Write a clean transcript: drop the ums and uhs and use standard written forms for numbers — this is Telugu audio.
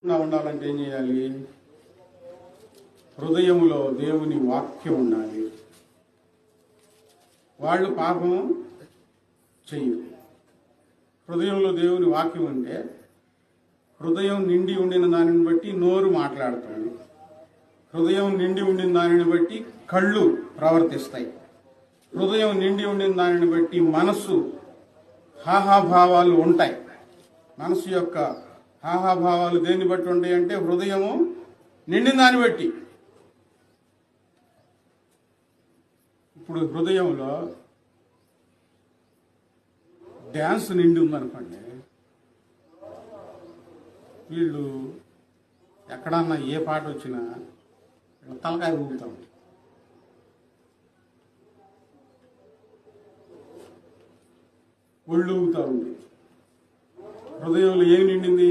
ఉండాలంటే ఏం చేయాలి? హృదయంలో దేవుని వాక్యం ఉండాలి. వాళ్ళు పాపం చెయ్యరు. హృదయంలో దేవుని వాక్యం అంటే హృదయం నిండి ఉండిన దానిని బట్టి నోరు మాట్లాడుతుంది. హృదయం నిండి ఉండిన దానిని బట్టి కళ్ళు ప్రవర్తిస్తాయి. హృదయం నిండి ఉండిన దానిని బట్టి మనస్సు హాహాభావాలు ఉంటాయి. మనసు యొక్క హాహాభావాలు దేన్ని బట్టి ఉంటాయి అంటే హృదయము నిండిన దాన్ని బట్టి. ఇప్పుడు హృదయంలో డ్యాన్స్ నిండి ఉందనుకోండి, వీళ్ళు ఎక్కడన్నా ఏ పాట వచ్చినా తలకాయ ఊగుతాం. ఒళ్ళు ఊగుతా ఉంది. హృదయంలో ఏమి నిండింది?